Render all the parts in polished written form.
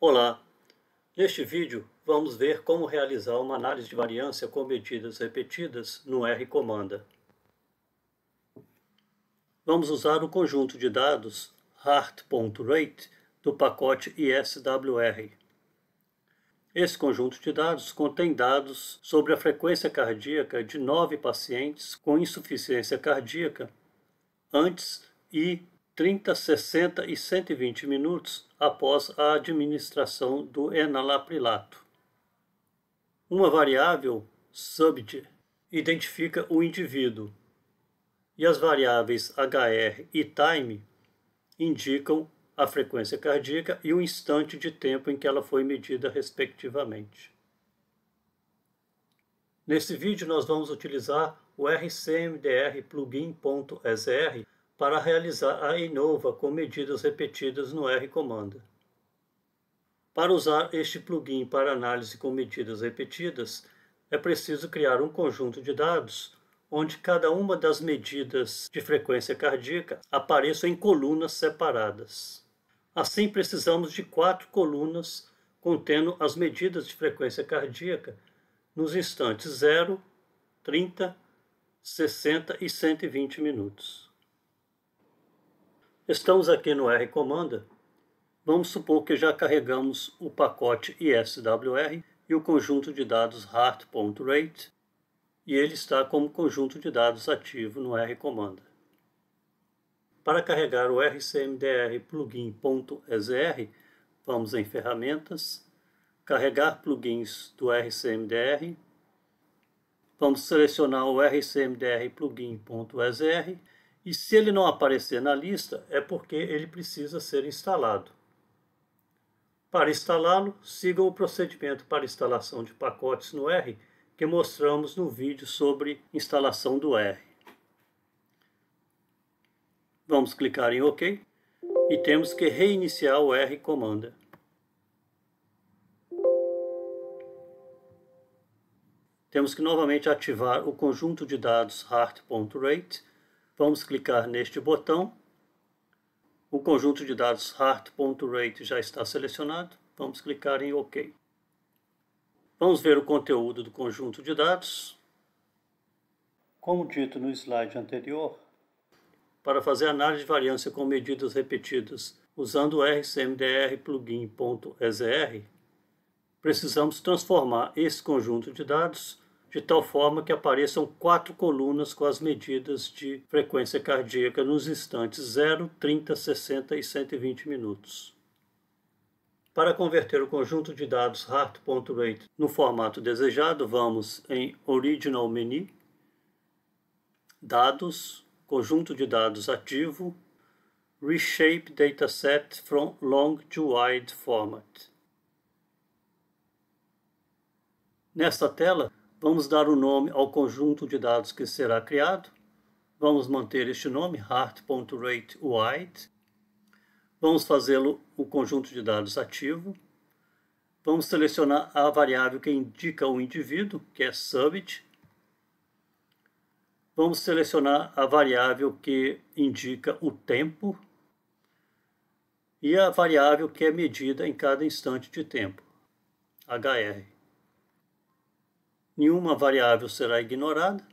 Olá! Neste vídeo vamos ver como realizar uma análise de variância com medidas repetidas no R-Comanda. Vamos usar o conjunto de dados heart.rate do pacote ISWR. Esse conjunto de dados contém dados sobre a frequência cardíaca de 9 pacientes com insuficiência cardíaca antes e 30, 60 e 120 minutos após a administração do enalaprilato. Uma variável, subject, identifica o indivíduo, e as variáveis HR e time indicam a frequência cardíaca e o instante de tempo em que ela foi medida, respectivamente. Nesse vídeo, nós vamos utilizar o RCMDR plugin.exr para realizar a ANOVA com medidas repetidas no R-Comanda. Para usar este plugin para análise com medidas repetidas, é preciso criar um conjunto de dados onde cada uma das medidas de frequência cardíaca apareça em colunas separadas. Assim, precisamos de 4 colunas contendo as medidas de frequência cardíaca nos instantes 0, 30, 60 e 120 minutos. Estamos aqui no R-Comanda. Vamos supor que já carregamos o pacote ISWR e o conjunto de dados heart.rate, e ele está como conjunto de dados ativo no R-Comanda. Para carregar o RCMDR plugin.exr, vamos em Ferramentas, Carregar plugins do RCMDR, vamos selecionar o RCMDR plugin.exr, e se ele não aparecer na lista, é porque ele precisa ser instalado. Para instalá-lo, sigam o procedimento para instalação de pacotes no R que mostramos no vídeo sobre instalação do R. Vamos clicar em OK e temos que reiniciar o R-Comanda. Temos que novamente ativar o conjunto de dados heart.rate. Vamos clicar neste botão. O conjunto de dados heart.rate já está selecionado. Vamos clicar em OK. Vamos ver o conteúdo do conjunto de dados. Como dito no slide anterior, para fazer análise de variância com medidas repetidas usando o RCMDR plugin.exr, precisamos transformar esse conjunto de dados de tal forma que apareçam 4 colunas com as medidas de frequência cardíaca nos instantes 0, 30, 60 e 120 minutos. Para converter o conjunto de dados heart.rate no formato desejado, vamos em Original Menu, Dados, Conjunto de dados ativo, Reshape Dataset from Long to Wide Format. Nesta tela, vamos dar o nome ao conjunto de dados que será criado. Vamos manter este nome, heart.rate-wide. Vamos fazê-lo o conjunto de dados ativo. Vamos selecionar a variável que indica o indivíduo, que é subject. Vamos selecionar a variável que indica o tempo e a variável que é medida em cada instante de tempo, HR. Nenhuma variável será ignorada.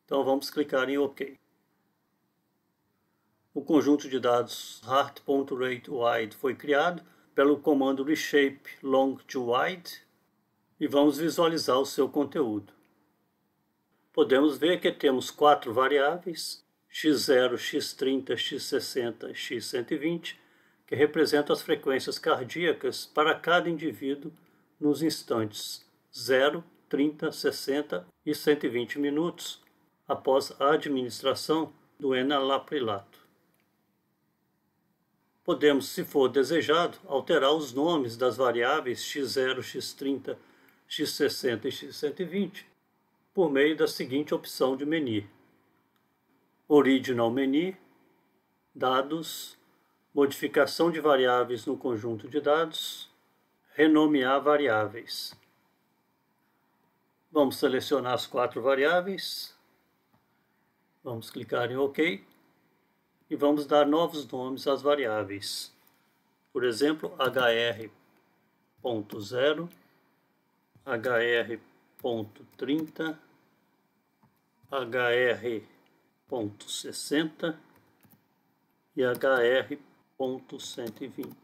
Então vamos clicar em OK. O conjunto de dados heart.rate-wide foi criado pelo comando reshape long to wide e vamos visualizar o seu conteúdo. Podemos ver que temos 4 variáveis, x0, x30, x60 e x120, que representam as frequências cardíacas para cada indivíduo nos instantes 0, 30, 60 e 120 minutos após a administração do enalaprilato. Podemos, se for desejado, alterar os nomes das variáveis x0, x30, x60 e x120 por meio da seguinte opção de menu: Original Menu, Dados, Modificação de variáveis no conjunto de dados, Renomear variáveis. Vamos selecionar as 4 variáveis, vamos clicar em OK e vamos dar novos nomes às variáveis. Por exemplo, hr.0, hr.30, hr.60 e hr.120.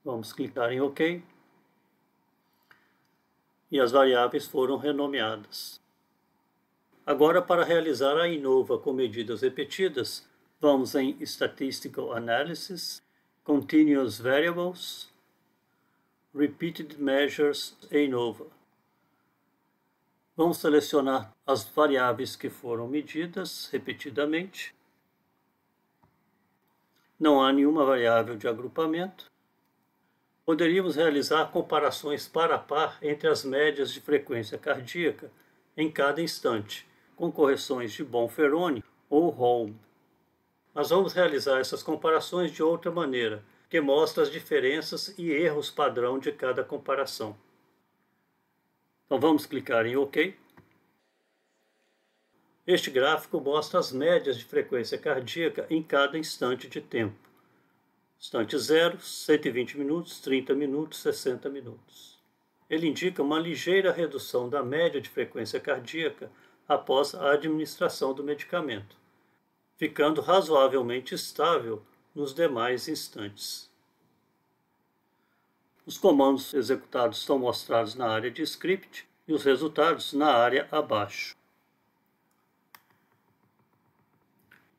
Vamos clicar em OK. E as variáveis foram renomeadas. Agora, para realizar a INOVA com medidas repetidas, vamos em Statistical Analysis, Continuous Variables, Repeated Measures INOVA. Vamos selecionar as variáveis que foram medidas repetidamente. Não há nenhuma variável de agrupamento. Poderíamos realizar comparações par a par entre as médias de frequência cardíaca em cada instante, com correções de Bonferroni ou Holm. Mas vamos realizar essas comparações de outra maneira, que mostra as diferenças e erros padrão de cada comparação. Então vamos clicar em OK. Este gráfico mostra as médias de frequência cardíaca em cada instante de tempo. Instante 0, 120 minutos, 30 minutos, 60 minutos. Ele indica uma ligeira redução da média de frequência cardíaca após a administração do medicamento, ficando razoavelmente estável nos demais instantes. Os comandos executados são mostrados na área de script e os resultados na área abaixo.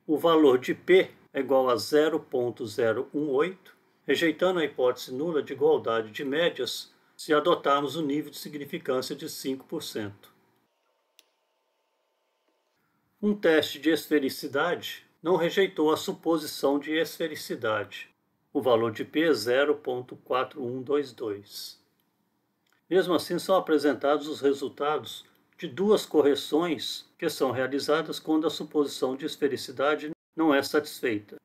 O valor de P é igual a 0,018, rejeitando a hipótese nula de igualdade de médias se adotarmos o nível de significância de 5%. Um teste de esfericidade não rejeitou a suposição de esfericidade. O valor de P é 0,4122. Mesmo assim, são apresentados os resultados de duas correções que são realizadas quando a suposição de esfericidade não é satisfeita.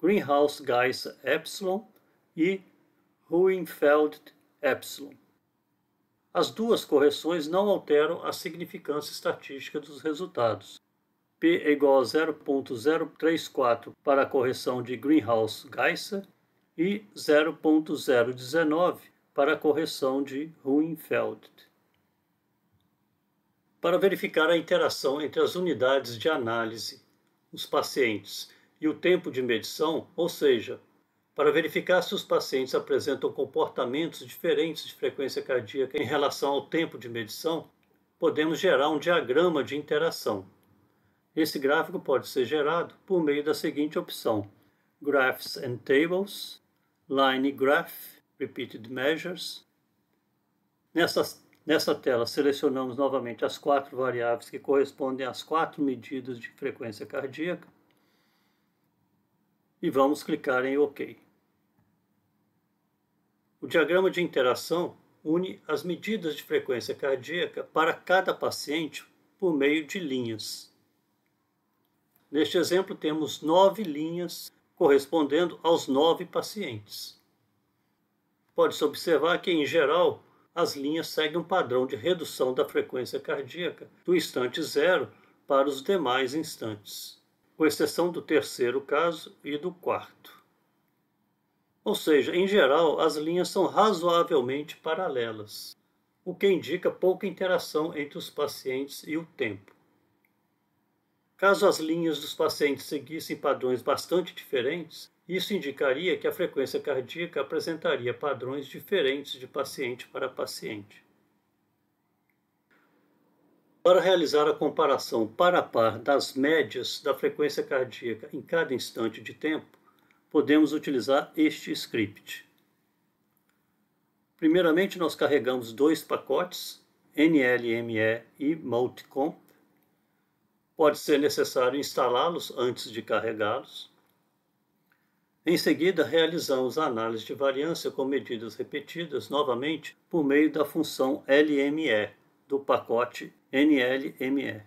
Greenhouse-Geisser epsilon e Hohenfeld epsilon. As duas correções não alteram a significância estatística dos resultados. P é igual a 0,034 para a correção de Greenhouse-Geisser e 0,019 para a correção de Hohenfeld. Para verificar a interação entre as unidades de análise, os pacientes e o tempo de medição, ou seja, para verificar se os pacientes apresentam comportamentos diferentes de frequência cardíaca em relação ao tempo de medição, podemos gerar um diagrama de interação. Esse gráfico pode ser gerado por meio da seguinte opção: Graphs and Tables, Line Graph, Repeated Measures. Nessa tela, selecionamos novamente as 4 variáveis que correspondem às 4 medidas de frequência cardíaca e vamos clicar em OK. O diagrama de interação une as medidas de frequência cardíaca para cada paciente por meio de linhas. Neste exemplo, temos 9 linhas correspondendo aos 9 pacientes. Pode-se observar que, em geral, as linhas seguem um padrão de redução da frequência cardíaca do instante 0 para os demais instantes, com exceção do terceiro caso e do quarto. Ou seja, em geral, as linhas são razoavelmente paralelas, o que indica pouca interação entre os pacientes e o tempo. Caso as linhas dos pacientes seguissem padrões bastante diferentes, isso indicaria que a frequência cardíaca apresentaria padrões diferentes de paciente para paciente. Para realizar a comparação par a par das médias da frequência cardíaca em cada instante de tempo, podemos utilizar este script. Primeiramente, nós carregamos 2 pacotes, NLME e Multicomp. Pode ser necessário instalá-los antes de carregá-los. Em seguida, realizamos a análise de variância com medidas repetidas novamente por meio da função LME do pacote NLME.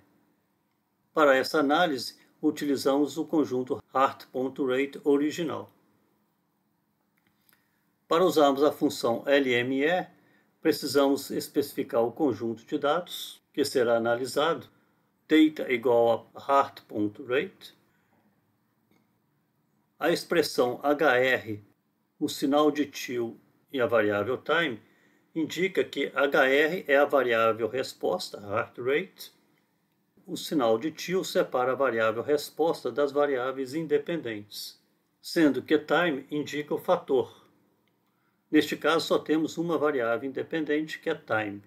Para essa análise, utilizamos o conjunto heart.rate original. Para usarmos a função LME, precisamos especificar o conjunto de dados que será analisado, data igual a heart.rate, A expressão HR, o sinal de tio e a variável time, indica que HR é a variável resposta, heart rate. O sinal de tio separa a variável resposta das variáveis independentes, sendo que time indica o fator. Neste caso, só temos uma variável independente, que é time.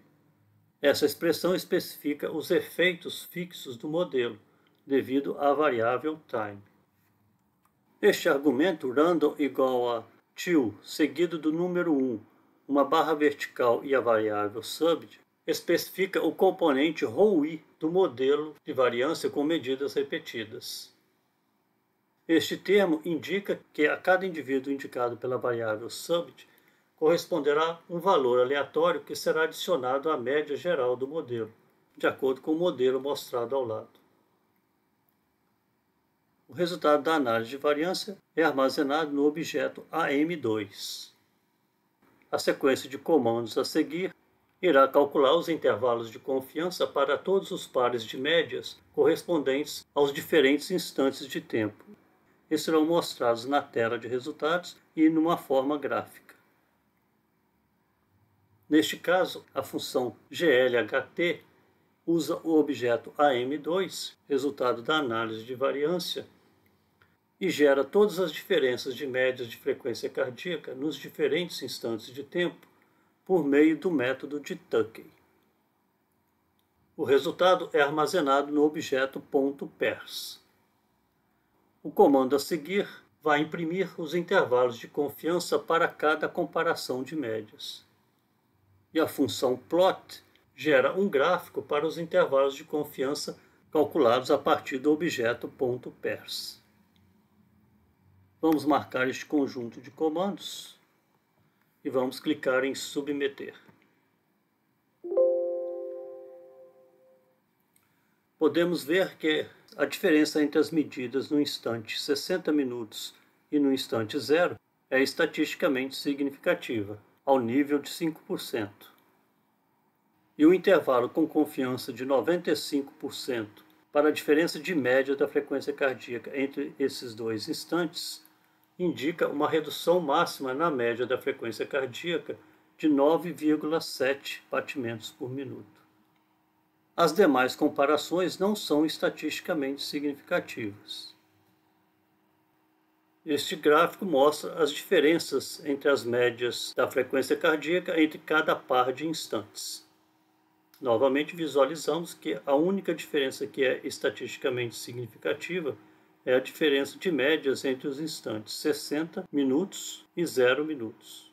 Essa expressão especifica os efeitos fixos do modelo, devido à variável time. Este argumento, random igual a tio, seguido do número 1, uma barra vertical e a variável sub, especifica o componente ρ(i) do modelo de variância com medidas repetidas. Este termo indica que a cada indivíduo indicado pela variável sub corresponderá um valor aleatório que será adicionado à média geral do modelo, de acordo com o modelo mostrado ao lado. O resultado da análise de variância é armazenado no objeto AM2. A sequência de comandos a seguir irá calcular os intervalos de confiança para todos os pares de médias correspondentes aos diferentes instantes de tempo. Eles serão mostrados na tela de resultados e numa forma gráfica. Neste caso, a função glht usa o objeto AM2, resultado da análise de variância, e gera todas as diferenças de médias de frequência cardíaca nos diferentes instantes de tempo por meio do método de Tukey. O resultado é armazenado no objeto .pers. O comando a seguir vai imprimir os intervalos de confiança para cada comparação de médias. E a função plot gera um gráfico para os intervalos de confiança calculados a partir do objeto .pers. Vamos marcar este conjunto de comandos e vamos clicar em submeter. Podemos ver que a diferença entre as medidas no instante 60 minutos e no instante 0 é estatisticamente significativa, ao nível de 5%. E o intervalo com confiança de 95% para a diferença de média da frequência cardíaca entre esses dois instantes indica uma redução máxima na média da frequência cardíaca de 9,7 batimentos por minuto. As demais comparações não são estatisticamente significativas. Este gráfico mostra as diferenças entre as médias da frequência cardíaca entre cada par de instantes. Novamente visualizamos que a única diferença que é estatisticamente significativa é a diferença de médias entre os instantes 60 minutos e 0 minutos.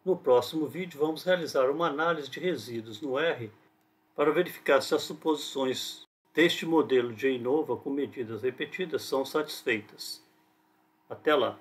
No próximo vídeo vamos realizar uma análise de resíduos no R para verificar se as suposições deste modelo de ANOVA com medidas repetidas são satisfeitas. Até lá!